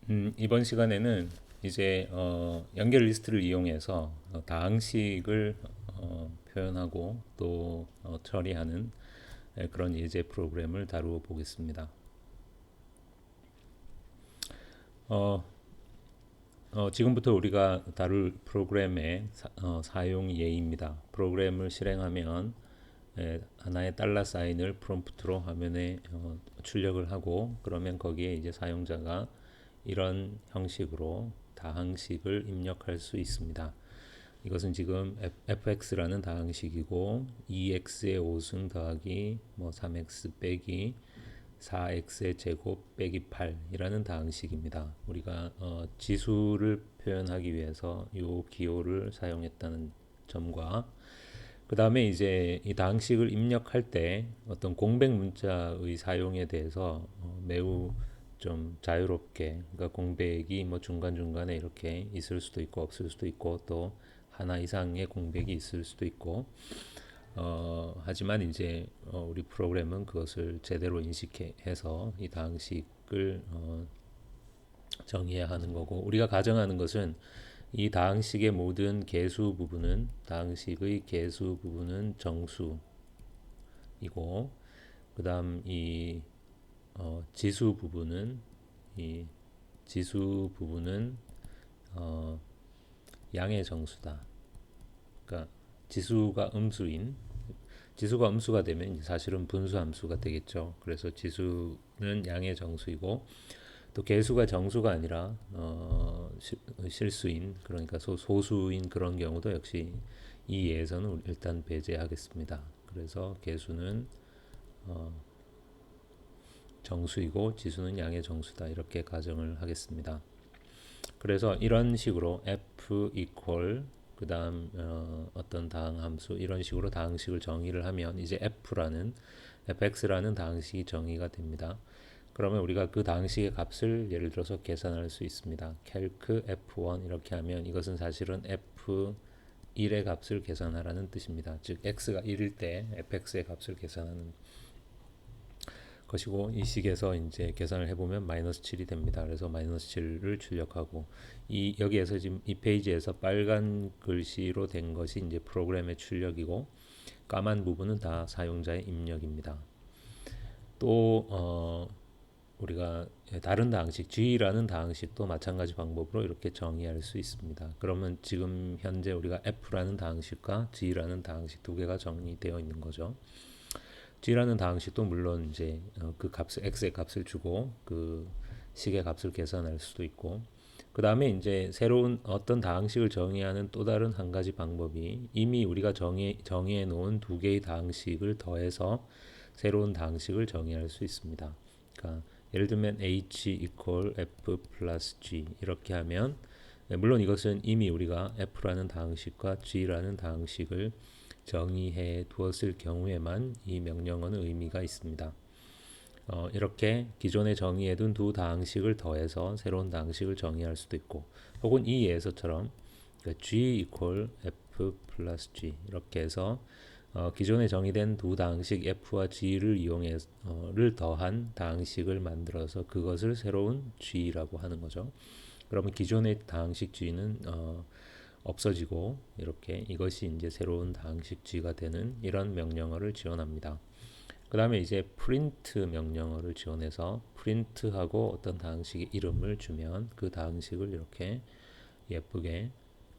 이번 시간에는 이제 연결 리스트를 이용해서 다항식을 표현하고 또 처리하는 그런 예제 프로그램을 다루어 보겠습니다. 어, 지금부터 우리가 다룰 프로그램의 사용 예입니다. 프로그램을 실행하면 하나의 달러 사인을 프롬프트로 화면에 출력을 하고, 그러면 거기에 이제 사용자가 이런 형식으로 다항식을 입력할 수 있습니다. 이것은 지금 fx라는 다항식이고 2x의 5승 더하기 3x 빼기 4x의 제곱 빼기 8이라는 다항식입니다. 우리가 지수를 표현하기 위해서 이 기호를 사용했다는 점과, 그 다음에 이제 이 다항식을 입력할 때 어떤 공백 문자의 사용에 대해서 매우 좀 자유롭게, 그러니까 공백이 중간중간에 이렇게 있을 수도 있고 없을 수도 있고 또 하나 이상의 공백이 있을 수도 있고, 하지만 이제 우리 프로그램은 그것을 제대로 인식해서 이 다항식을 정의해야 하는 거고, 우리가 가정하는 것은 이 다항식의 모든 계수 부분은, 다항식의 계수 부분은 정수이고, 그다음 이 지수 부분은, 이 지수 부분은 양의 정수다. 그러니까 지수가 음수가 되면 사실은 분수 함수가 되겠죠. 그래서 지수는 양의 정수이고, 또 개수가 정수가 아니라 실수인, 그러니까 소수인 그런 경우도 역시 이 예에서는 일단 배제하겠습니다. 그래서 개수는 정수이고 지수는 양의 정수다, 이렇게 가정을 하겠습니다. 그래서 이런 식으로 f equal 그다음 어떤 다항함수, 이런 식으로 다항식을 정의를 하면 이제 fx라는 다항식이 정의가 됩니다. 그러면 우리가 그 다항식의 값을 예를 들어서 계산할 수 있습니다. calc f1 이렇게 하면 이것은 사실은 f1의 값을 계산하라는 뜻입니다. 즉 x가 1일 때 fx의 값을 계산하는 것이고, 이 식에서 이제 계산을 해보면 마이너스 7이 됩니다. 그래서 마이너스 7을 출력하고, 이 여기에서 지금 이 페이지에서 빨간 글씨로 된 것이 이제 프로그램의 출력이고, 까만 부분은 다 사용자의 입력입니다. 또 우리가 다른 다항식 G라는 다항식도 마찬가지 방법으로 이렇게 정의할 수 있습니다. 그러면 지금 현재 우리가 F라는 다항식과 G라는 다항식 두 개가 정의되어 있는 거죠. G라는 다항식도 물론 이제 그 값을, x의 값을 주고 그 식의 값을 계산할 수도 있고, 그 다음에 이제 새로운 어떤 다항식을 정의하는 또 다른 한 가지 방법이, 이미 우리가 정의해 놓은 두 개의 다항식을 더해서 새로운 다항식을 정의할 수 있습니다. 그러니까 예를 들면 h equal f 플러스 g 이렇게 하면, 물론 이것은 이미 우리가 f라는 다항식과 g라는 다항식을 정의해 두었을 경우에만 이 명령어는 의미가 있습니다. 이렇게 기존에 정의해둔 두 다항식을 더해서 새로운 다항식을 정의할 수도 있고, 혹은 이 예에서처럼 g equal f 플러스 g 이렇게 해서 기존에 정의된 두 다항식 f와 g를 이용해를 더한 다항식을 만들어서 그것을 새로운 g라고 하는 거죠. 그러면 기존의 다항식 g는 없어지고, 이렇게 이것이 이제 새로운 다항식 G가 되는 이런 명령어를 지원합니다. 그 다음에 이제 print 명령어를 지원해서 print하고 어떤 다항식의 이름을 주면 그 다항식을 이렇게 예쁘게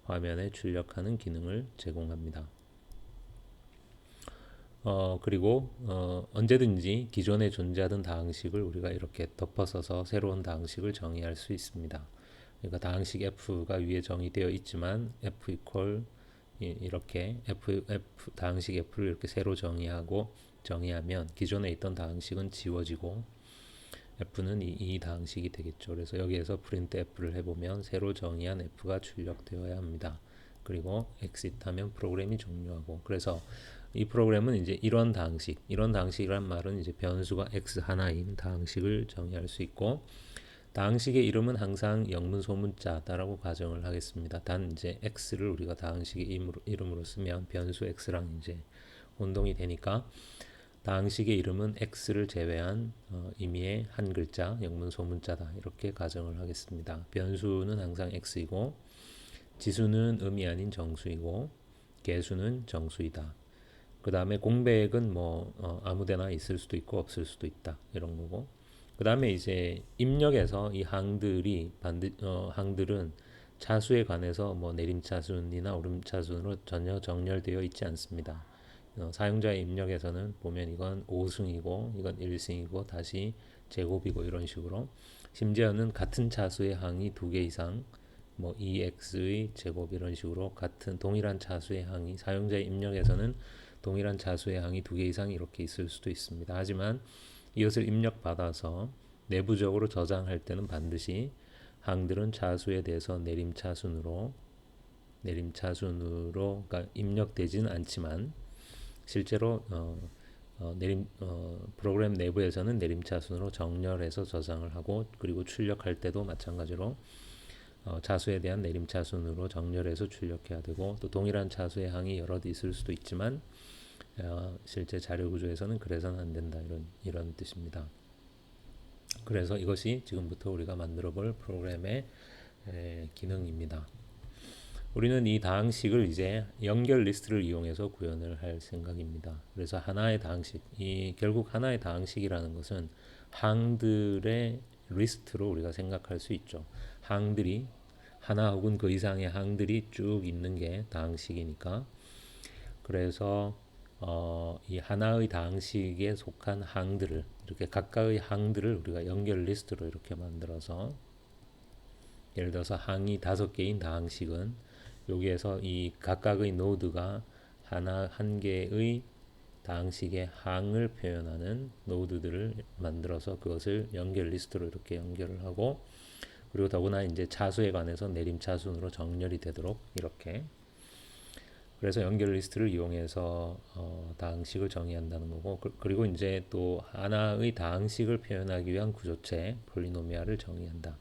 화면에 출력하는 기능을 제공합니다. 그리고 언제든지 기존에 존재하던 다항식을 우리가 이렇게 덮어서서 새로운 다항식을 정의할 수 있습니다. 그러니까 다항식 f가 위에 정의되어 있지만 f equal 이렇게 f 다항식 f를 이렇게 새로 정의하면 기존에 있던 다항식은 지워지고 f는 이 다항식이 되겠죠. 그래서 여기에서 print f를 해보면 새로 정의한 f가 출력되어야 합니다. 그리고 exit 하면 프로그램이 종료하고, 그래서 이 프로그램은 이제 이런 다항식이란 말은 이제 변수가 x 하나인 다항식을 정의할 수 있고, 다항식의 이름은 항상 영문 소문자다라고 가정을 하겠습니다. 단 이제 x를 우리가 다항식의 이름으로 쓰면 변수 x랑 이제 혼동이 되니까 다항식의 이름은 x를 제외한 임의의 한 글자 영문 소문자다 이렇게 가정을 하겠습니다. 변수는 항상 x이고 지수는 음이 아닌 정수이고 개수는 정수이다. 그 다음에 공백은 뭐 아무데나 있을 수도 있고 없을 수도 있다 이런 거고. 그 다음에 이제 입력에서 이 항들은 차수에 관해서 뭐 내림차순이나 오름차순으로 전혀 정렬되어 있지 않습니다. 사용자의 입력에서는 보면 이건 5승이고 이건 1승이고 다시 제곱이고 이런 식으로 심지어는 같은 차수의 항이 두 개 이상 뭐 2x의 제곱 이런 식으로 같은 동일한 차수의 항이 사용자의 입력에서는 동일한 차수의 항이 두 개 이상 이렇게 있을 수도 있습니다. 하지만 이것을 입력받아서 내부적으로 저장할 때는 반드시 항들은 차수에 대해서 내림차순으로 그러니까 입력되지는 않지만 실제로 프로그램 내부에서는 내림차순으로 정렬해서 저장을 하고 그리고 출력할 때도 마찬가지로 차수에 대한 내림차순으로 정렬해서 출력해야 되고 또 동일한 차수의 항이 여럿 있을 수도 있지만 실제 자료 구조에서는 그래서는 안 된다 이런 뜻입니다. 그래서 이것이 지금부터 우리가 만들어 볼 프로그램의 기능입니다. 우리는 이 다항식을 이제 연결 리스트를 이용해서 구현을 할 생각입니다. 그래서 하나의 다항식, 결국 하나의 다항식이라는 것은 항들의 리스트로 우리가 생각할 수 있죠. 항들이 하나 혹은 그 이상의 항들이 쭉 있는 게 다항식이니까. 그래서 이 하나의 다항식에 속한 항들을 이렇게 각각의 항들을 우리가 연결 리스트로 이렇게 만들어서 예를 들어서 항이 5개인 다항식은 여기에서 이 각각의 노드가 한 개의 다항식의 항을 표현하는 노드들을 만들어서 그것을 연결 리스트로 이렇게 연결을 하고 그리고 더구나 이제 차수에 관해서 내림차순으로 정렬이 되도록 이렇게 그래서 연결 리스트를 이용해서 다항식을 정의한다는 거고 그리고 이제 또 하나의 다항식을 표현하기 위한 구조체 폴리노미알을 정의한다.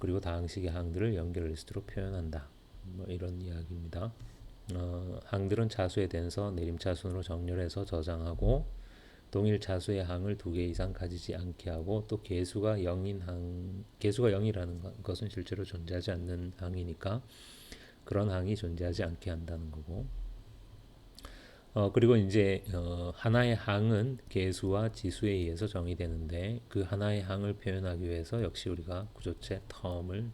그리고 다항식의 항들을 연결 리스트로 표현한다. 뭐 이런 이야기입니다. 항들은 차수에 대해서 내림차순으로 정렬해서 저장하고 동일 차수의 항을 2개 이상 가지지 않게 하고 또 개수가 0이라는 것은 실제로 존재하지 않는 항이니까 그런 항이 존재하지 않게 한다는 거고 그리고 이제 하나의 항은 개수와 지수에 의해서 정의되는데 그 하나의 항을 표현하기 위해서 역시 우리가 구조체 텀을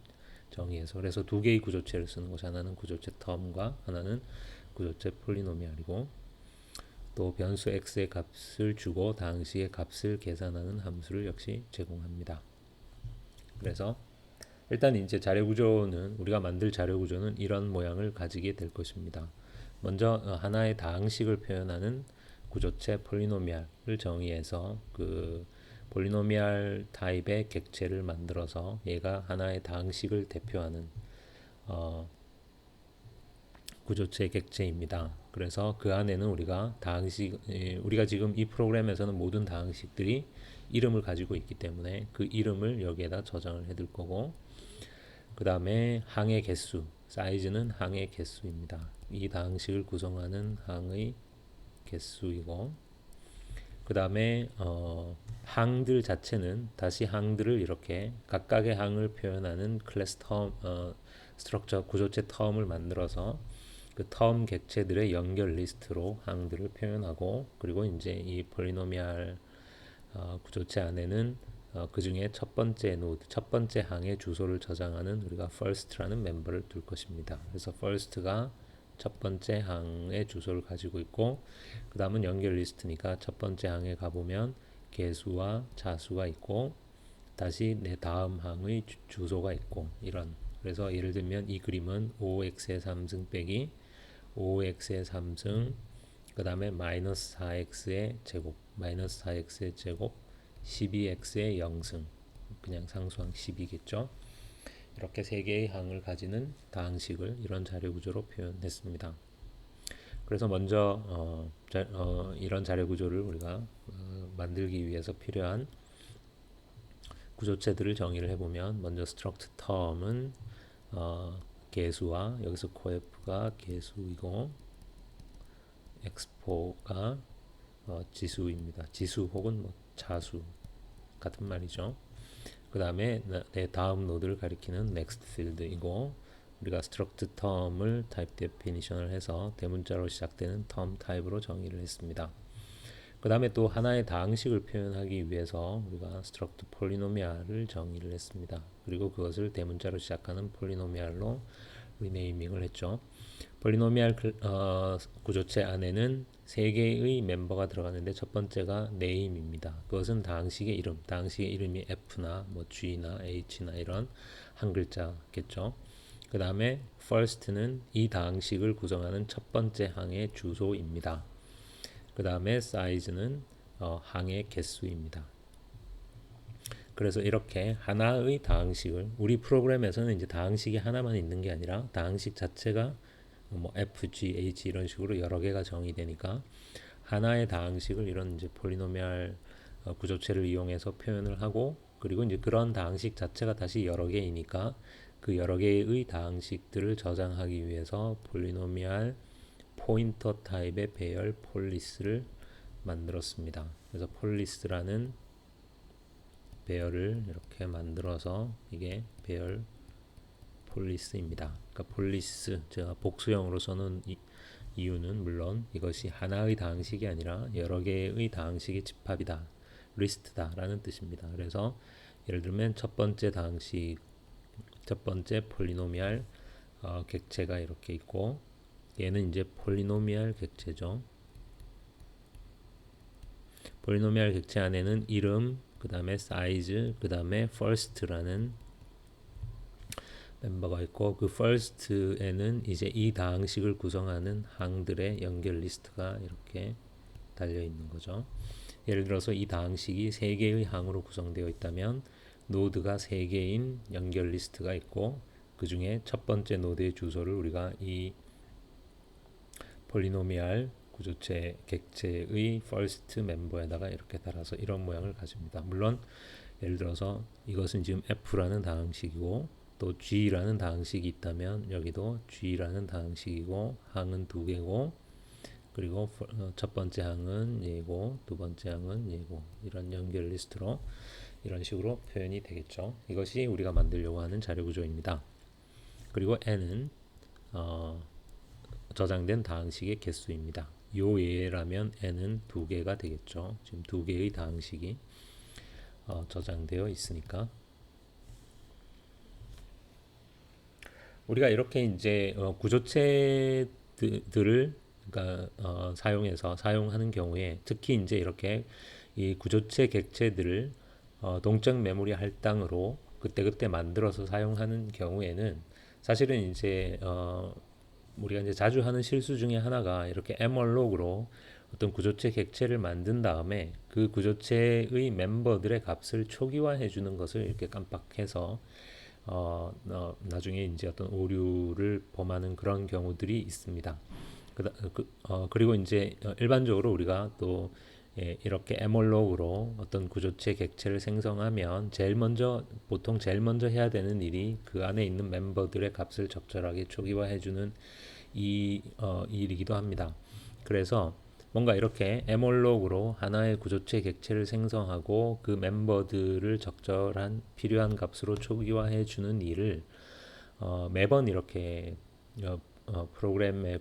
정의해서 그래서 2개의 구조체를 쓰는 것이 하나는 구조체 텀과 하나는 구조체 폴리노미알이고 또 변수 x의 값을 주고 다항식의 값을 계산하는 함수를 역시 제공합니다. 그래서 일단 이제 자료 구조는 우리가 만들 자료 구조는 이런 모양을 가지게 될 것입니다. 먼저 하나의 다항식을 표현하는 구조체 폴리노미알을 정의해서 그 폴리노미알 타입의 객체를 만들어서 얘가 하나의 다항식을 대표하는 구조체 객체입니다. 그래서 그 안에는 우리가 지금 이 프로그램에서는 모든 다항식들이 이름을 가지고 있기 때문에 그 이름을 여기에다 저장을 해둘 거고 그 다음에 항의 개수, 사이즈는 항의 개수입니다. 이 다항식을 구성하는 항의 개수이고 그 다음에 항들 자체는 다시 항들을 이렇게 각각의 항을 표현하는 클래스 텀, 스트럭처 구조체 텀을 만들어서 그 텀 객체들의 연결 리스트로 항들을 표현하고 그리고 이제 이 폴리노미알 구조체 안에는 그 중에 첫 번째 노드, 첫 번째 항의 주소를 저장하는 우리가 first라는 멤버를 둘 것입니다. 그래서 first가 첫 번째 항의 주소를 가지고 있고 그 다음은 연결 리스트니까 첫 번째 항에 가보면 개수와 차수가 있고 다시 내 다음 항의 주소가 있고 이런 그래서 예를 들면 이 그림은 5x의 3승 빼기 5x의 3승 그 다음에 마이너스 4x의 제곱 마이너스 4x의 제곱 12x의 0승 그냥 상수항 10이겠죠. 이렇게 세 개의 항을 가지는 다항식을 이런 자료 구조로 표현했습니다. 그래서 먼저 이런 자료 구조를 우리가 만들기 위해서 필요한 구조체들을 정의를 해보면 먼저 struct term은 개수와 여기서 coef가 개수이고 분포가 지수입니다. 지수 혹은 뭐 자수 같은 말이죠. 그 다음에 내 다음 노드를 가리키는 next field이고, 우리가 struct term을 type definition을 해서 대문자로 시작되는 term type로 정의를 했습니다. 그 다음에 또 하나의 다항식을 표현하기 위해서 우리가 struct polynomial을 정의를 했습니다. 그리고 그것을 대문자로 시작하는 polynomial로 리네이밍을 했죠. 폴리노미알 구조체 안에는 세 개의 멤버가 들어가는데 첫 번째가 name입니다. 그것은 다항식의 이름, 다항식의 이름이 f나 뭐 g나 h나 이런 한 글자겠죠. 그 다음에 first는 이 다항식을 구성하는 첫 번째 항의 주소입니다. 그 다음에 size는 항의 개수입니다. 그래서 이렇게 하나의 다항식을, 우리 프로그램에서는 이제 다항식이 하나만 있는 게 아니라 다항식 자체가 뭐 f, g, h 이런 식으로 여러 개가 정의되니까 하나의 다항식을 이런 이제 폴리노미알 구조체를 이용해서 표현을 하고, 그리고 이제 그런 다항식 자체가 다시 여러 개이니까 그 여러 개의 다항식들을 저장하기 위해서 폴리노미알 포인터 타입의 배열 폴리스를 만들었습니다. 그래서 폴리스라는 배열을 이렇게 만들어서 이게 배열 폴리스입니다. 그러니까 폴리스, 제가 복수형으로 써놓은 이유는 물론 이것이 하나의 다항식이 아니라 여러 개의 다항식의 집합이다, 리스트다 라는 뜻입니다. 그래서 예를 들면 첫 번째 다항식, 첫 번째 폴리노미알 객체가 이렇게 있고, 얘는 이제 폴리노미알 객체죠. 폴리노미알 객체 안에는 이름, 그 다음에 사이즈, 그 다음에 first라는 멤버가 있고, 그 first에는 이제 이 다항식을 구성하는 항들의 연결 리스트가 이렇게 달려 있는 거죠. 예를 들어서 이 다항식이 3개의 항으로 구성되어 있다면 노드가 3개인 연결 리스트가 있고, 그 중에 첫 번째 노드의 주소를 우리가 이 폴리노미알 구조체 객체의 first 멤버에다가 이렇게 달아서 이런 모양을 가집니다. 물론 예를 들어서 이것은 지금 f라는 다항식이고 또 g라는 다항식이 있다면 여기도 g라는 다항식이고 항은 2개고, 그리고 첫 번째 항은 얘고 두 번째 항은 얘고, 이런 연결 리스트로 이런 식으로 표현이 되겠죠. 이것이 우리가 만들려고 하는 자료 구조입니다. 그리고 n은 저장된 다항식의 개수입니다. 요 예라면 n은 2개가 되겠죠. 지금 2개의 다항식이 저장되어 있으니까. 우리가 이렇게 이제 구조체들을 그러니까 사용하는 경우에, 특히 이제 이렇게 이 구조체 객체들을 동적 메모리 할당으로 그때그때 만들어서 사용하는 경우에는 사실은 이제 우리가 이제 자주 하는 실수 중에 하나가 이렇게 mallog으로 어떤 구조체 객체를 만든 다음에 그 구조체의 멤버들의 값을 초기화해 주는 것을 이렇게 깜빡해서 나중에 이제 어떤 오류를 범하는 그런 경우들이 있습니다. 그리고 이제 일반적으로 우리가 또 이렇게 mallog으로 어떤 구조체 객체를 생성하면 보통 제일 먼저 해야 되는 일이 그 안에 있는 멤버들의 값을 적절하게 초기화해주는 일이기도 합니다. 그래서 뭔가 이렇게 mallog으로 하나의 구조체 객체를 생성하고 그 멤버들을 적절한 필요한 값으로 초기화해주는 일을 매번 이렇게 프로그램의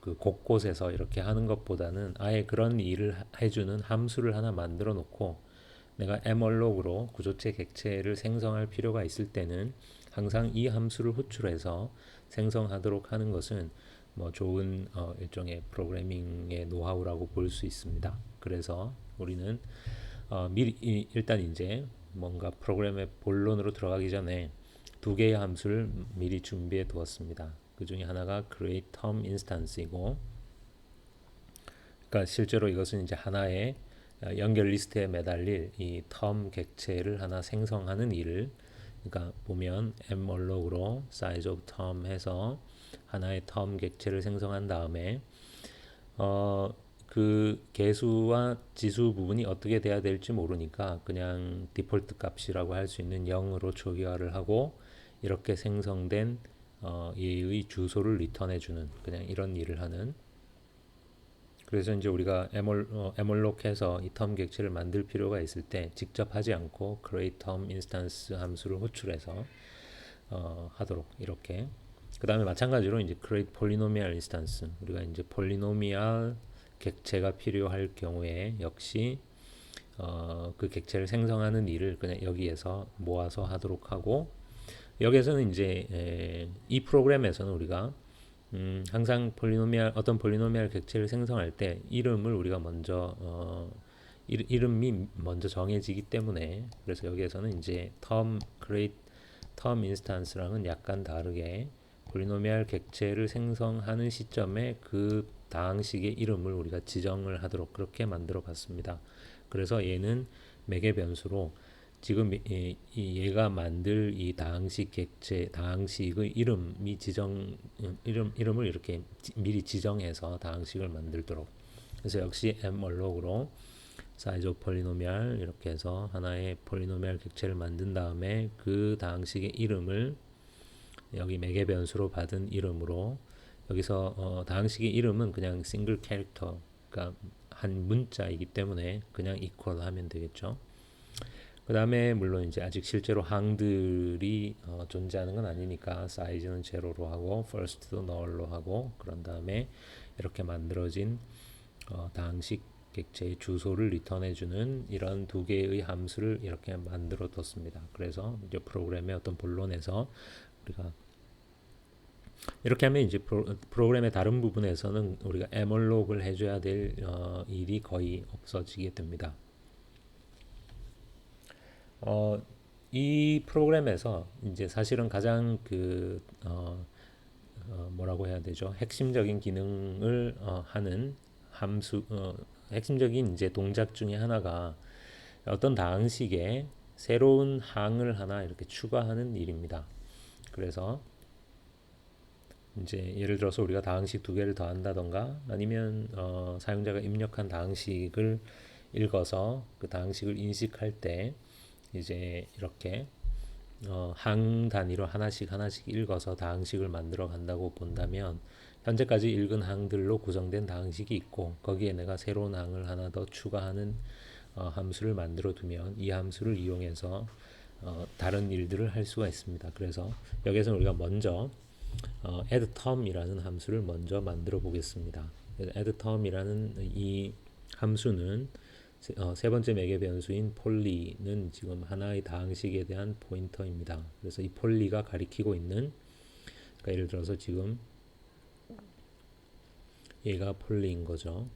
그 곳곳에서 이렇게 하는 것보다는 아예 그런 일을 해주는 함수를 하나 만들어 놓고, 내가 mallog으로 구조체 객체를 생성할 필요가 있을 때는 항상 이 함수를 호출해서 생성하도록 하는 것은 뭐 좋은 일종의 프로그래밍의 노하우라고 볼 수 있습니다. 그래서 우리는 미리 일단 이제 뭔가 프로그램의 본론으로 들어가기 전에 2개의 함수를 미리 준비해 두었습니다. 그 중에 하나가 create term instance이고, 그러니까 실제로 이것은 이제 하나의 연결 리스트에 매달릴 이 term 객체를 하나 생성하는 일을, 그러니까 보면 mallog으로 size of term 해서 하나의 term 객체를 생성한 다음에 그 개수와 지수 부분이 어떻게 돼야 될지 모르니까 그냥 디폴트 값이라고 할 수 있는 0으로 초기화를 하고 이렇게 생성된 얘의 주소를 리턴해 주는, 그냥 이런 일을 하는 그래서 이제 우리가 에몰록해서 이 텀 객체를 만들 필요가 있을 때 직접 하지 않고 create term instance 함수를 호출해서 하도록 이렇게. 그 다음에 마찬가지로 이제 create polynomial instance, 우리가 이제 폴리노미알 객체가 필요할 경우에 역시 그 객체를 생성하는 일을 그냥 여기에서 모아서 하도록 하고, 여기에서는 이제 이 프로그램에서는 우리가 항상 어떤 폴리노미알 객체를 생성할 때 이름을 우리가 먼저 이름이 먼저 정해지기 때문에, 그래서 여기에서는 이제 create term instance랑은 약간 다르게 폴리노미알 객체를 생성하는 시점에 그 다항식의 이름을 우리가 지정을 하도록 그렇게 만들어 봤습니다. 그래서 얘는 매개 변수로 지금 얘가 만들 이 다항식 객체 다항식의 이름을 이렇게 미리 지정해서 다항식을 만들도록. 그래서 역시 malog으로 size of polynomial 이렇게 해서 하나의 폴리노미알 객체를 만든 다음에 그 다항식의 이름을 여기 매개 변수로 받은 이름으로, 여기서 다항식의 이름은 그냥 싱글 캐릭터, 그러니까 한 문자이기 때문에 그냥 equal 하면 되겠죠. 그 다음에 물론 이제 아직 실제로 항들이 존재하는 건 아니니까 사이즈는 제로로 하고 first도 null로 하고, 그런 다음에 이렇게 만들어진 다항식 객체의 주소를 리턴해주는 이런 두 개의 함수를 이렇게 만들어 뒀습니다. 그래서 이제 프로그램의 어떤 본론에서 우리가 이렇게 하면 이제 프로그램의 다른 부분에서는 우리가 에멀록을 해줘야 될 일이 거의 없어지게 됩니다. 이 프로그램에서 이제 사실은 가장 뭐라고 해야 되죠? 핵심적인 기능을 하는 핵심적인 이제 동작 중에 하나가 어떤 다항식에 새로운 항을 하나 이렇게 추가하는 일입니다. 그래서 이제 예를 들어서 우리가 다항식 두 개를 더한다던가 아니면 사용자가 입력한 다항식을 읽어서 그 다항식을 인식할 때 이제 이렇게 항 단위로 하나씩 읽어서 다항식을 만들어 간다고 본다면, 현재까지 읽은 항들로 구성된 다항식이 있고 거기에 내가 새로운 항을 하나 더 추가하는 함수를 만들어 두면 이 함수를 이용해서 다른 일들을 할 수가 있습니다. 그래서 여기서 우리가 먼저 add term이라는 함수를 먼저 만들어 보겠습니다. add term이라는 이 함수는 세 번째 매개 변수인 폴리는 지금 하나의 다항식에 대한 포인터입니다. 그래서 이 폴리가 가리키고 있는, 그러니까 예를 들어서 지금 얘가 폴리인 거죠.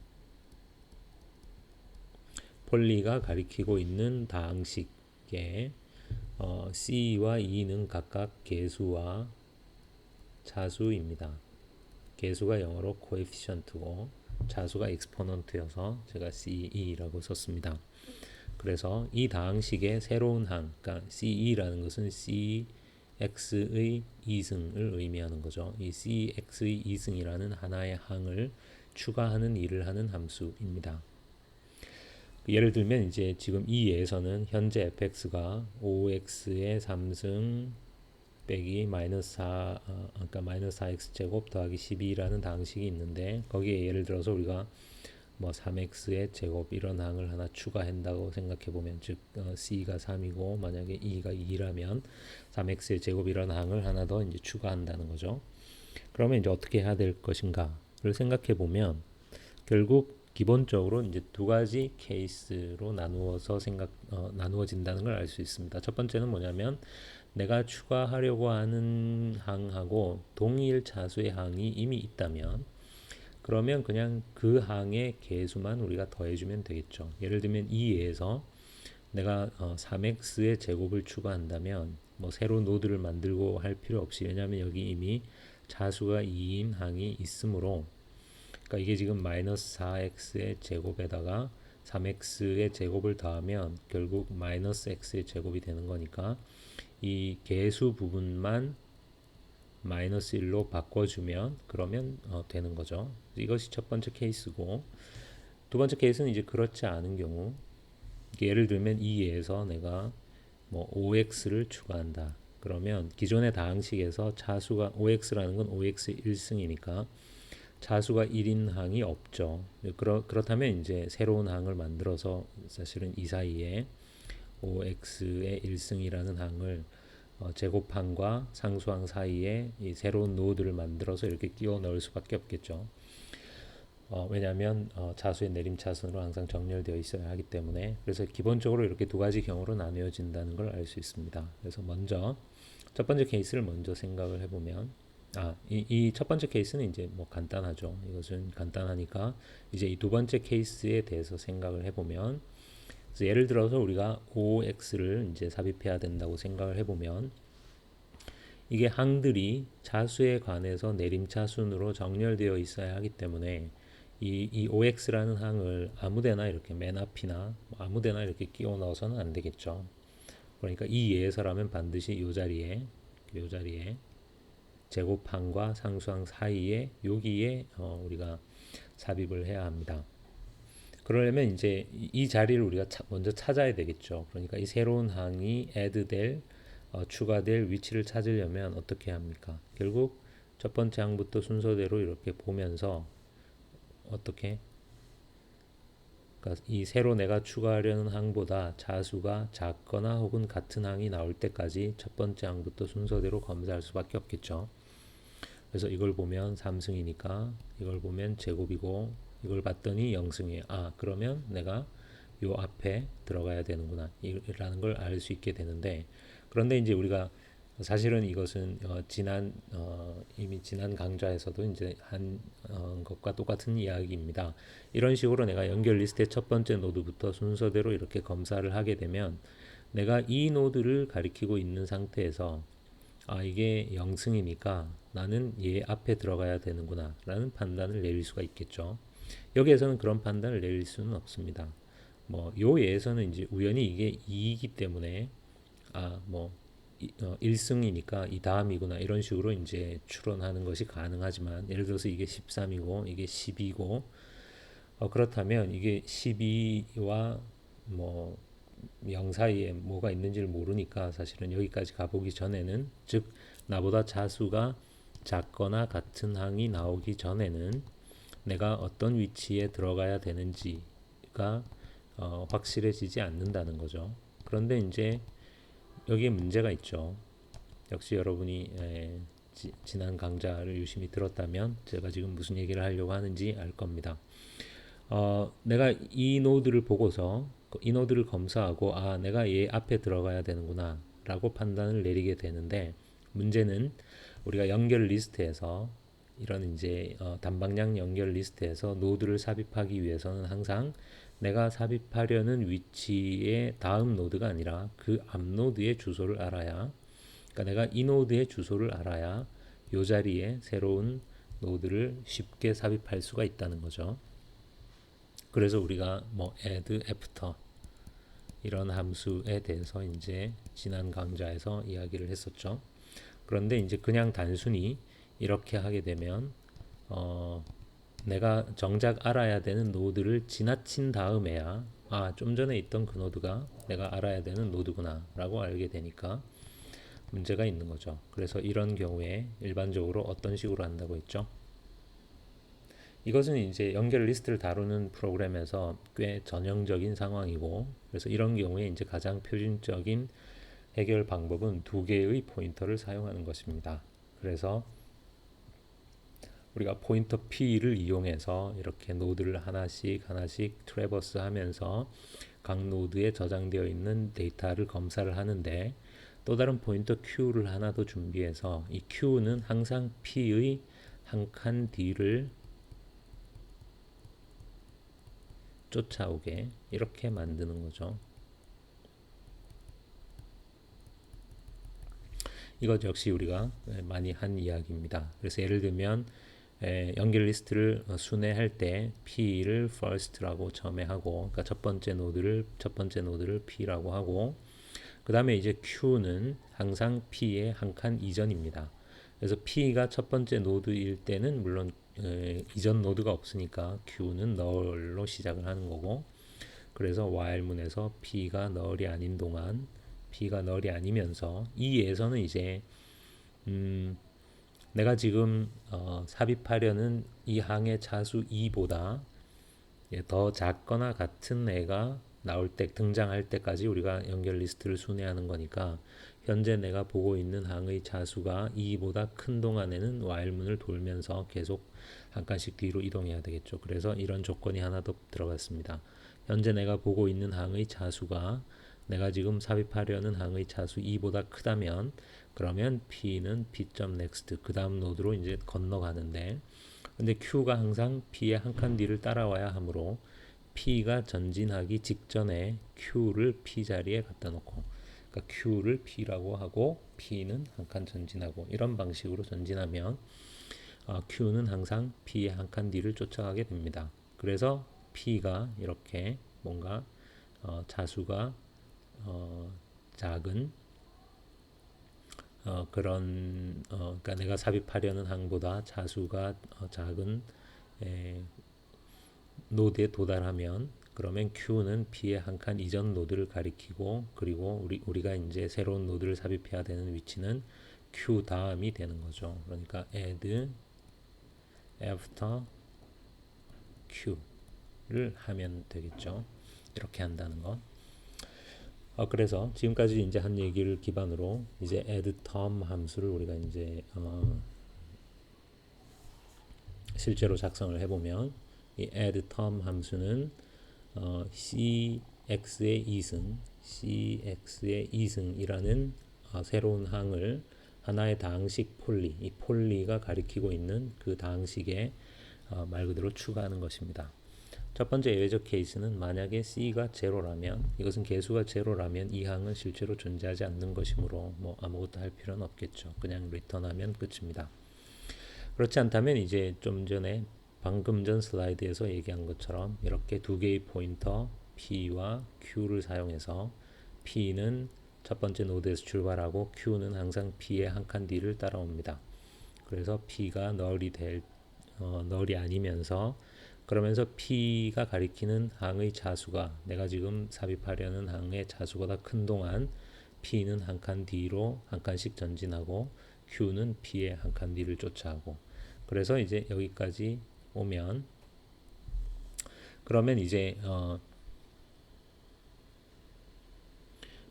폴리가 가리키고 있는 다항식에 C와 E는 각각 계수와 차수입니다. 계수가 영어로 coefficient고 차수가 exponent여서 제가 CE라고 썼습니다. 그래서 이 다항식의 새로운 항, 그러니까 CE라는 것은 CX의 이승을 의미하는 거죠. 이 CX의 이승이라는 하나의 항을 추가하는 일을 하는 함수입니다. 예를 들면 이제 지금 이 예에서는 현재 fx가 5x의 3승 빼기 마이너스 4, 그러니까 마이너스 4x 제곱 더하기 12라는 다항식이 있는데, 거기에 예를 들어서 우리가 뭐 3x의 제곱 이런 항을 하나 추가한다고 생각해 보면, 즉 c가 3이고 만약에 e가 2라면 3x의 제곱 이런 항을 하나 더 이제 추가한다는 거죠. 그러면 이제 어떻게 해야 될 것인가를 생각해 보면 결국 기본적으로 이제 두 가지 케이스로 나누어진다는 걸 알 수 있습니다. 첫 번째는 뭐냐면 내가 추가하려고 하는 항하고 동일 차수의 항이 이미 있다면 그러면 그냥 그 항의 계수만 우리가 더해주면 되겠죠. 예를 들면 이 예에서 내가 3x의 제곱을 추가한다면 뭐 새로 노드를 만들고 할 필요 없이, 왜냐하면 여기 이미 차수가 2인 항이 있으므로, 그러니까 이게 지금 마이너스 4x의 제곱에다가 3x의 제곱을 더하면 결국 마이너스 x의 제곱이 되는 거니까 이 계수 부분만 마이너스 1로 바꿔주면 그러면 되는 거죠. 이것이 첫 번째 케이스고, 두 번째 케이스는 이제 그렇지 않은 경우, 예를 들면 이 예에서 내가 뭐 5x를 추가한다. 그러면 기존의 다항식에서 차수가 5x라는 건 5x의 1승이니까 자수가 1인 항이 없죠. 그렇다면 이제 새로운 항을 만들어서 사실은 이 사이에 OX의 1승이라는 항을 제곱항과 상수항 사이에 이 새로운 노드를 만들어서 이렇게 끼워 넣을 수밖에 없겠죠. 왜냐하면 자수의 내림차순으로 항상 정렬되어 있어야 하기 때문에. 그래서 기본적으로 이렇게 두 가지 경우로 나뉘어진다는 걸 알 수 있습니다. 그래서 먼저 첫 번째 케이스를 먼저 생각을 해보면, 이 첫 번째 케이스는 이제 뭐 간단하죠. 이것은 간단하니까 이제 이 두 번째 케이스에 대해서 생각을 해보면, 그래서 예를 들어서 우리가 OX를 이제 삽입해야 된다고 생각을 해보면, 이게 항들이 자수에 관해서 내림차순으로 정렬되어 있어야 하기 때문에 이 OX라는 항을 아무데나 이렇게 맨 앞이나 아무데나 이렇게 끼워 넣어서는 안 되겠죠. 그러니까 이 예에서라면 반드시 이 자리에 제곱항과 상수항 사이에 여기에 우리가 삽입을 해야 합니다. 그러려면 이제 이 자리를 우리가 먼저 찾아야 되겠죠. 그러니까 이 새로운 항이 add될 추가될 위치를 찾으려면 어떻게 합니까? 결국 첫 번째 항부터 순서대로 이렇게 보면서 어떻게, 그러니까 이 새로 내가 추가하려는 항보다 자수가 작거나 혹은 같은 항이 나올 때까지 첫 번째 항부터 순서대로 검사할 수밖에 없겠죠. 그래서 이걸 보면 3승이니까 이걸 보면 제곱이고 이걸 봤더니 0승이에요. 그러면 내가 요 앞에 들어가야 되는구나 라는 걸 알 수 있게 되는데, 그런데 이제 우리가 사실은 이것은 이미 지난 강좌에서도 이제 한 것과 똑같은 이야기입니다. 이런 식으로 내가 연결 리스트의 첫 번째 노드부터 순서대로 이렇게 검사를 하게 되면 내가 이 노드를 가리키고 있는 상태에서 이게 0승이니까 나는 얘 앞에 들어가야 되는구나 라는 판단을 내릴 수가 있겠죠. 여기에서는 그런 판단을 내릴 수는 없습니다. 요 예에서는 이제 우연히 이게 2이기 때문에 1승이니까 이 다음이구나 이런 식으로 이제 추론하는 것이 가능하지만, 예를 들어서 이게 13이고 이게 10이고 그렇다면 이게 12와 0 사이에 뭐가 있는지를 모르니까 사실은 여기까지 가보기 전에는, 즉 나보다 자수가 작거나 같은 항이 나오기 전에는 내가 어떤 위치에 들어가야 되는지가 확실해지지 않는다는 거죠. 그런데 이제 여기에 문제가 있죠. 역시 여러분이 지난 강좌를 유심히 들었다면 제가 지금 무슨 얘기를 하려고 하는지 알 겁니다. 내가 이 노드를 보고서 이 노드를 검사하고 내가 얘 앞에 들어가야 되는구나 라고 판단을 내리게 되는데, 문제는 우리가 연결 리스트에서 이런 이제 단방향 연결 리스트에서 노드를 삽입하기 위해서는 항상 내가 삽입하려는 위치의 다음 노드가 아니라 그 앞 노드의 주소를 알아야, 그러니까 내가 이 노드의 주소를 알아야 이 자리에 새로운 노드를 쉽게 삽입할 수가 있다는 거죠. 그래서 우리가 add after 이런 함수에 대해서 이제 지난 강좌에서 이야기를 했었죠. 그런데 이제 그냥 단순히 이렇게 하게 되면 내가 정작 알아야 되는 노드를 지나친 다음에야 좀 전에 있던 그 노드가 내가 알아야 되는 노드구나 라고 알게 되니까 문제가 있는 거죠. 그래서 이런 경우에 일반적으로 어떤 식으로 한다고 했죠? 이것은 이제 연결 리스트를 다루는 프로그램에서 꽤 전형적인 상황이고, 그래서 이런 경우에 이제 가장 표준적인 해결 방법은 두 개의 포인터를 사용하는 것입니다. 그래서 우리가 포인터 P를 이용해서 이렇게 노드를 하나씩 트래버스 하면서 각 노드에 저장되어 있는 데이터를 검사를 하는데, 또 다른 포인터 Q를 하나 더 준비해서 이 Q는 항상 P의 한 칸 뒤를 쫓아오게 이렇게 만드는 거죠. 이것 역시 우리가 많이 한 이야기입니다. 그래서 예를 들면 연결 리스트를 순회할 때 P를 first라고 처음에 하고, 그러니까 첫 번째 노드를 P라고 하고, 그 다음에 이제 Q는 항상 P의 한 칸 이전입니다. 그래서 P가 첫 번째 노드일 때는 물론 이전 노드가 없으니까 Q는 null로 시작을 하는 거고, 그래서 while문에서 P가 null이 아닌 동안 P가 null이 아니면서 이 예에서는 이제 내가 지금 삽입하려는 이 항의 차수 2보다 더 작거나 같은 애가 나올 때 등장할 때까지 우리가 연결 리스트를 순회하는 거니까 현재 내가 보고 있는 항의 차수가 2보다 큰 동안에는 while문을 돌면서 계속 한 칸씩 뒤로 이동해야 되겠죠. 그래서 이런 조건이 하나 더 들어갔습니다. 현재 내가 보고 있는 항의 차수가 내가 지금 삽입하려는 항의 차수 2보다 크다면 그러면 P는 P.next 그 다음 노드로 이제 건너가는데 근데 Q가 항상 P의 한 칸 뒤를 따라와야 하므로 P가 전진하기 직전에 Q를 P 자리에 갖다 놓고 그러니까 Q를 P라고 하고 P는 한 칸 전진하고 이런 방식으로 전진하면 Q는 항상 P의 한 칸 뒤를 쫓아가게 됩니다. 그래서 P가 이렇게 뭔가 자수가 작은 그러니까 내가 삽입하려는 항보다 자수가 작은 노드에 도달하면 그러면 Q는 P의 한 칸 이전 노드를 가리키고 그리고 우리가 이제 새로운 노드를 삽입해야 되는 위치는 Q 다음이 되는 거죠. 그러니까 add after Q를 하면 되겠죠. 이렇게 한다는 거. 그래서 지금까지 이제 한 얘기를 기반으로 이제 add term 함수를 우리가 이제 실제로 작성을 해보면 이 add term 함수는 cx의 2승이라는 새로운 항을 하나의 다항식 폴리, 이 폴리가 가리키고 있는 그 다항식에 말 그대로 추가하는 것입니다. 첫 번째 예외적 케이스는 만약에 c가 제로라면 이것은 개수가 제로라면 이 항은 실제로 존재하지 않는 것이므로 뭐 아무것도 할 필요는 없겠죠. 그냥 리턴하면 끝입니다. 그렇지 않다면 이제 좀 전에 방금 전 슬라이드에서 얘기한 것처럼 이렇게 두 개의 포인터 P와 Q를 사용해서 P는 첫 번째 노드에서 출발하고 Q는 항상 P의 한 칸 뒤를 따라옵니다. 그래서 P가 널이 아니면서 그러면서 P가 가리키는 항의 자수가 내가 지금 삽입하려는 항의 자수보다 큰 동안 P는 한 칸 뒤로 한 칸씩 전진하고 Q는 P의 한 칸 뒤를 쫓아가고 그래서 이제 여기까지 오면 그러면 이제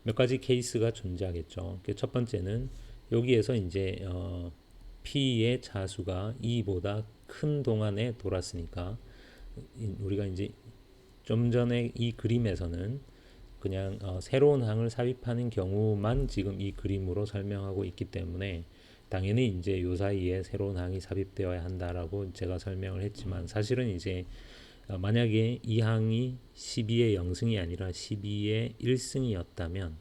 몇 가지 케이스가 존재하겠죠. 첫 번째는 여기에서 이제 P의 자수가 2보다 큰 동안에 돌았으니까 우리가 이제 좀 전에 이 그림에서는 그냥 새로운 항을 삽입하는 경우만 지금 이 그림으로 설명하고 있기 때문에 당연히 이제 요 사이에 새로운 항이 삽입되어야 한다라고 제가 설명을 했지만 사실은 이제 만약에 이 항이 12의 0승이 아니라 12의 1승이었다면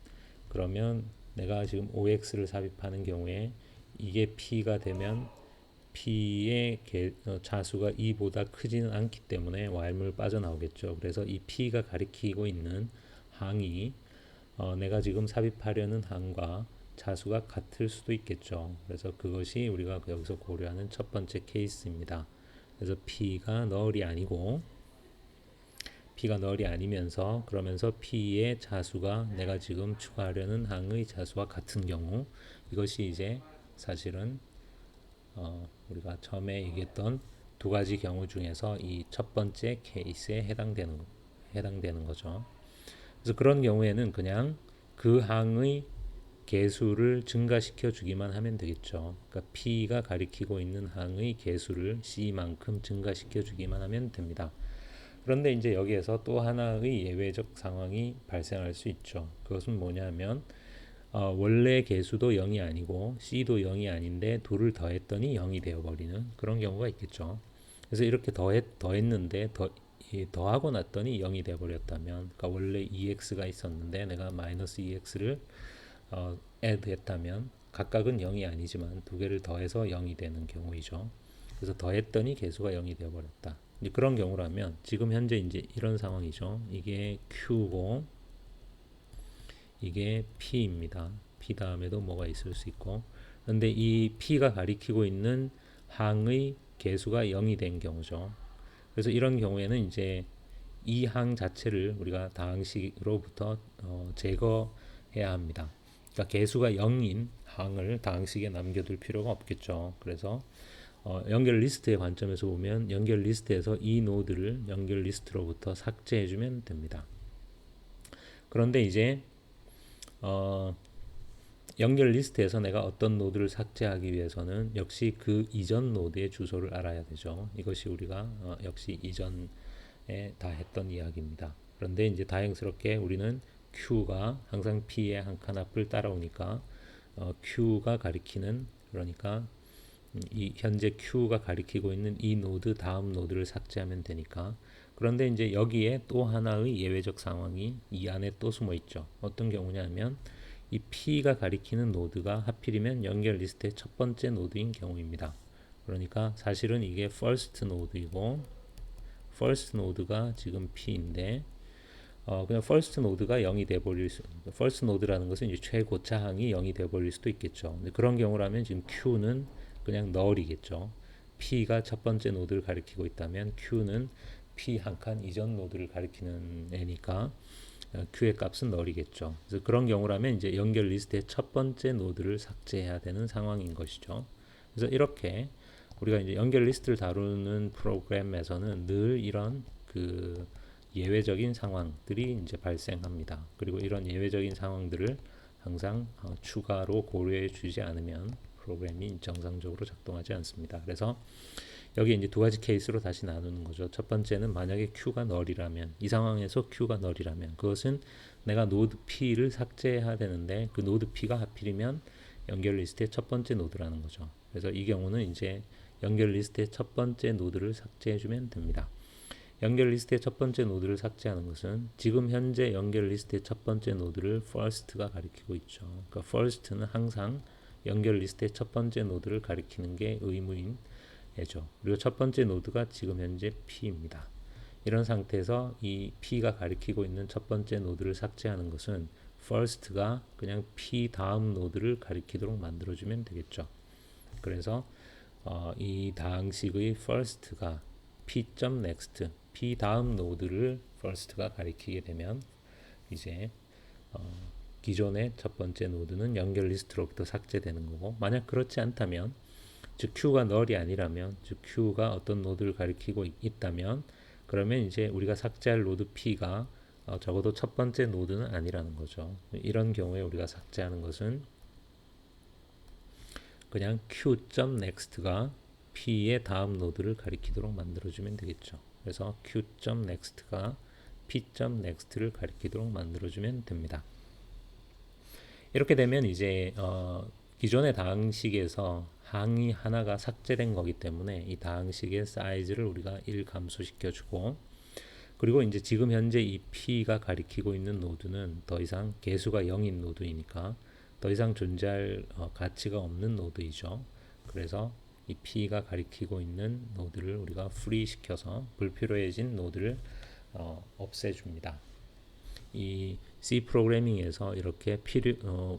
그러면 내가 지금 OX를 삽입하는 경우에 이게 P가 되면 P의 자수가 2보다 크지는 않기 때문에 while문을 빠져나오겠죠. 그래서 이 P가 가리키고 있는 항이 내가 지금 삽입하려는 항과 자수가 같을 수도 있겠죠. 그래서 그것이 우리가 여기서 고려하는 첫 번째 케이스입니다. 그래서 P가 널이 아니면서 그러면서 P의 자수가 내가 지금 추가하려는 항의 자수와 같은 경우 이것이 이제 사실은 우리가 처음에 얘기했던 두 가지 경우 중에서 이 첫 번째 케이스에 해당되는 거죠. 그래서 그런 경우에는 그냥 그 항의 개수를 증가시켜 주기만 하면 되겠죠. 그러니까 P가 가리키고 있는 항의 개수를 C만큼 증가시켜 주기만 하면 됩니다. 그런데 이제 여기에서 또 하나의 예외적 상황이 발생할 수 있죠. 그것은 뭐냐면 원래 개수도 0이 아니고 C도 0이 아닌데 둘을 더했더니 0이 되어버리는 그런 경우가 있겠죠. 그래서 이렇게 더했는데 더하고 났더니 0이 되어버렸다면 그러니까 원래 2x가 있었는데 내가 마이너스 2x를 add 했다면 각각은 0이 아니지만 두 개를 더해서 0이 되는 경우이죠. 그래서 더했더니 개수가 0이 되어버렸다. 그런 경우라면 지금 현재 이제 이런 상황이죠. 이게 Q고 이게 P입니다. P 다음에도 뭐가 있을 수 있고 그런데 이 P가 가리키고 있는 항의 개수가 0이 된 경우죠. 그래서 이런 경우에는 이제 이 항 자체를 우리가 다항식으로부터 제거해야 합니다. 그러니까 개수가 0인 항을 다항식에 남겨둘 필요가 없겠죠. 그래서 연결 리스트의 관점에서 보면 연결 리스트에서 이 노드를 연결 리스트로부터 삭제해주면 됩니다. 그런데 이제 연결 리스트에서 내가 어떤 노드를 삭제하기 위해서는 역시 그 이전 노드의 주소를 알아야 되죠. 이것이 우리가 역시 이전에 다 했던 이야기입니다. 그런데 이제 다행스럽게 우리는 Q가 항상 P의 한 칸 앞을 따라오니까 Q가 가리키는, 그러니까 이 현재 Q가 가리키고 있는 이 노드 다음 노드를 삭제하면 되니까. 그런데 이제 여기에 또 하나의 예외적 상황이 이 안에 또 숨어 있죠. 어떤 경우냐면 이 P가 가리키는 노드가 하필이면 연결 리스트의 첫 번째 노드인 경우입니다. 그러니까 사실은 이게 first 노드이고 first 노드가 지금 P인데 그냥 first 노드가 0이 돼버릴 수, first 노드라는 것은 이제 최고차항이 0이 돼버릴 수도 있겠죠. 근데 그런 경우라면 지금 Q는 그냥 null이겠죠. P가 첫 번째 노드를 가리키고 있다면 Q는 P 한 칸 이전 노드를 가리키는 애니까 Q의 값은 null이겠죠. 그래서 그런 경우라면 이제 연결 리스트의 첫 번째 노드를 삭제해야 되는 상황인 것이죠. 그래서 이렇게 우리가 이제 연결 리스트를 다루는 프로그램에서는 늘 이런 그 예외적인 상황들이 이제 발생합니다. 그리고 이런 예외적인 상황들을 항상 추가로 고려해 주지 않으면 프로그램이 정상적으로 작동하지 않습니다. 그래서 여기 이제 두 가지 케이스로 다시 나누는 거죠. 첫 번째는 만약에 Q가 null이라면, 이 상황에서 Q가 null이라면 그것은 내가 노드 P를 삭제해야 되는데 그 노드 P가 하필이면 연결 리스트의 첫 번째 노드라는 거죠. 그래서 이 경우는 이제 연결 리스트의 첫 번째 노드를 삭제해 주면 됩니다. 연결 리스트의 첫 번째 노드를 삭제하는 것은 지금 현재 연결 리스트의 첫 번째 노드를 first가 가리키고 있죠. 그러니까 first는 항상 연결 리스트의 첫 번째 노드를 가리키는 게 의무인 애죠. 그리고 첫 번째 노드가 지금 현재 P입니다. 이런 상태에서 이 P가 가리키고 있는 첫 번째 노드를 삭제하는 것은 first가 그냥 P 다음 노드를 가리키도록 만들어주면 되겠죠. 그래서 이 다항식의 first가 P.next, P 다음 노드를 first가 가리키게 되면 이제 기존의 첫 번째 노드는 연결 리스트로부터 삭제되는 거고, 만약 그렇지 않다면, 즉 Q가 null이 아니라면, 즉 Q가 어떤 노드를 가리키고 있다면, 그러면 이제 우리가 삭제할 노드 P가 적어도 첫 번째 노드는 아니라는 거죠. 이런 경우에 우리가 삭제하는 것은 그냥 Q.next가 P의 다음 노드를 가리키도록 만들어주면 되겠죠. 그래서 Q.next가 P.next를 가리키도록 만들어주면 됩니다. 이렇게 되면 이제 기존의 다항식에서 항이 하나가 삭제된 거기 때문에 이 다항식의 사이즈를 우리가 1 감소시켜주고, 그리고 이제 지금 현재 이 P가 가리키고 있는 노드는 더 이상 개수가 0인 노드이니까 더 이상 존재할 가치가 없는 노드이죠. 그래서 이 P가 가리키고 있는 노드를 우리가 free 시켜서 불필요해진 노드를 없애줍니다. 이 C 프로그래밍에서 이렇게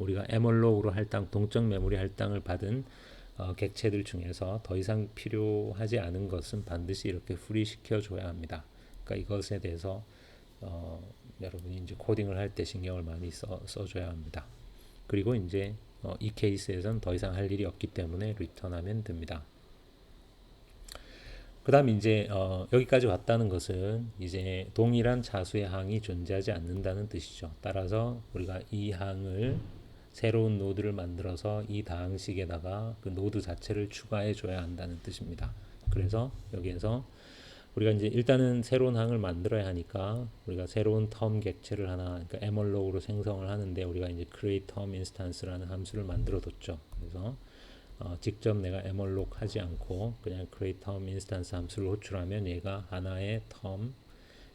우리가 에멀록으로 할당, 동적 메모리 할당을 받은 객체들 중에서 더 이상 필요하지 않은 것은 반드시 이렇게 free 시켜줘야 합니다. 그러니까 이것에 대해서 여러분이 이제 코딩을 할 때 신경을 많이 써줘야 합니다. 그리고 이제 이 케이스에서는 더 이상 할 일이 없기 때문에 리턴하면 됩니다. 그 다음 이제 여기까지 왔다는 것은 이제 동일한 차수의 항이 존재하지 않는다는 뜻이죠. 따라서 우리가 이 항을 새로운 노드를 만들어서 이 다항식에다가 그 노드 자체를 추가해 줘야 한다는 뜻입니다. 그래서 여기에서 우리가 이제 일단은 새로운 항을 만들어야 하니까 우리가 새로운 텀 객체를 하나, 그러니까 에멀록으로 생성을 하는데 우리가 이제 create term instance라는 함수를 만들어 뒀죠. 그래서 직접 내가 에멀록 하지 않고 그냥 create term instance 함수를 호출하면 얘가 하나의 term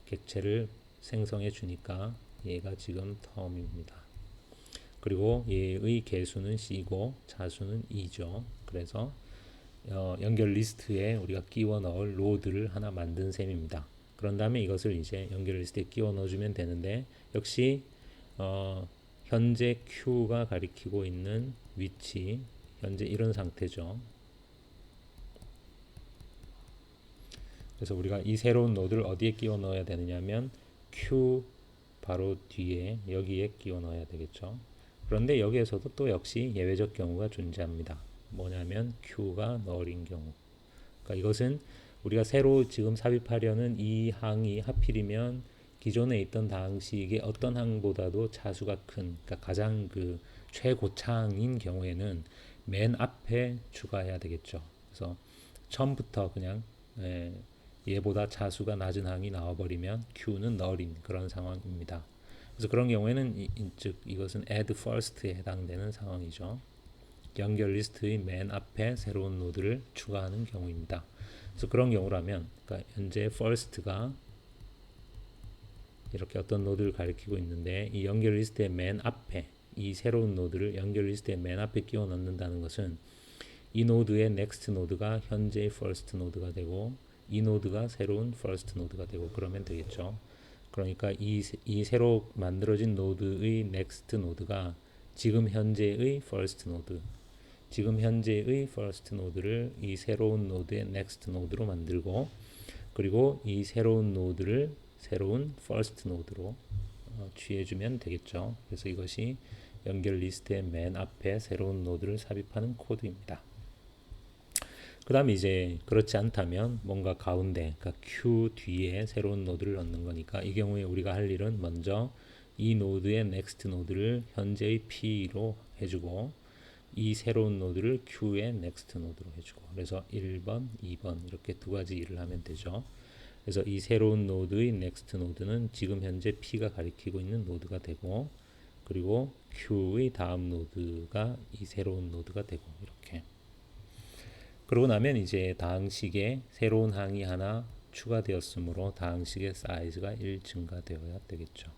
객체를 생성해 주니까 얘가 지금 term입니다. 그리고 얘의 개수는 C고 차수는 2죠. 그래서 연결 리스트에 우리가 끼워 넣을 로드를 하나 만든 셈입니다. 그런 다음에 이것을 이제 연결 리스트에 끼워 넣어주면 되는데, 역시 현재 Q가 가리키고 있는 위치, 현재 이런 상태죠. 그래서 우리가 이 새로운 노드를 어디에 끼워 넣어야 되느냐면 Q 바로 뒤에 여기에 끼워 넣어야 되겠죠. 그런데 여기에서도 또 역시 예외적 경우가 존재합니다. 뭐냐면 Q가 null인 경우. 그러니까 이것은 우리가 새로 지금 삽입하려는 이 항이 하필이면 기존에 있던 다항식의 어떤 항보다도 차수가 큰, 그러니까 가장 그 최고차항인 경우에는 맨 앞에 추가해야 되겠죠. 그래서 처음부터 그냥 얘보다 차수가 낮은 항이 나와버리면 Q는 null인 그런 상황입니다. 그래서 그런 경우에는 즉 이것은 add first에 해당되는 상황이죠. 연결 리스트의 맨 앞에 새로운 노드를 추가하는 경우입니다. 그래서 그런 경우라면, 그러니까 현재 first가 이렇게 어떤 노드를 가리키고 있는데 이 연결 리스트의 맨 앞에 이 새로운 노드를 연결 리스트의 맨 앞에 끼워 넣는다는 것은 이 노드의 next 노드가 현재의 first 노드가 되고 이 노드가 새로운 first 노드가 되고 그러면 되겠죠. 그러니까 이 새로 만들어진 노드의 next 노드가 지금 현재의 first 노드, 지금 현재의 first 노드를 이 새로운 노드의 next 노드로 만들고 그리고 이 새로운 노드를 새로운 first 노드로 취해주면 되겠죠. 그래서 이것이 연결 리스트의 맨 앞에 새로운 노드를 삽입하는 코드입니다. 그 다음에 이제 그렇지 않다면 뭔가 가운데, 그러니까 Q 뒤에 새로운 노드를 넣는 거니까 이 경우에 우리가 할 일은 먼저 이 노드의 next 노드를 현재의 P로 해주고 이 새로운 노드를 Q의 next 노드로 해주고 그래서 1번, 2번 이렇게 두 가지 일을 하면 되죠. 그래서 이 새로운 노드의 next 노드는 지금 현재 P가 가리키고 있는 노드가 되고 그리고 Q의 다음 노드가 이 새로운 노드가 되고 이렇게 그러고 나면 이제 다항식에 새로운 항이 하나 추가되었으므로 다항식의 사이즈가 1 증가되어야 되겠죠.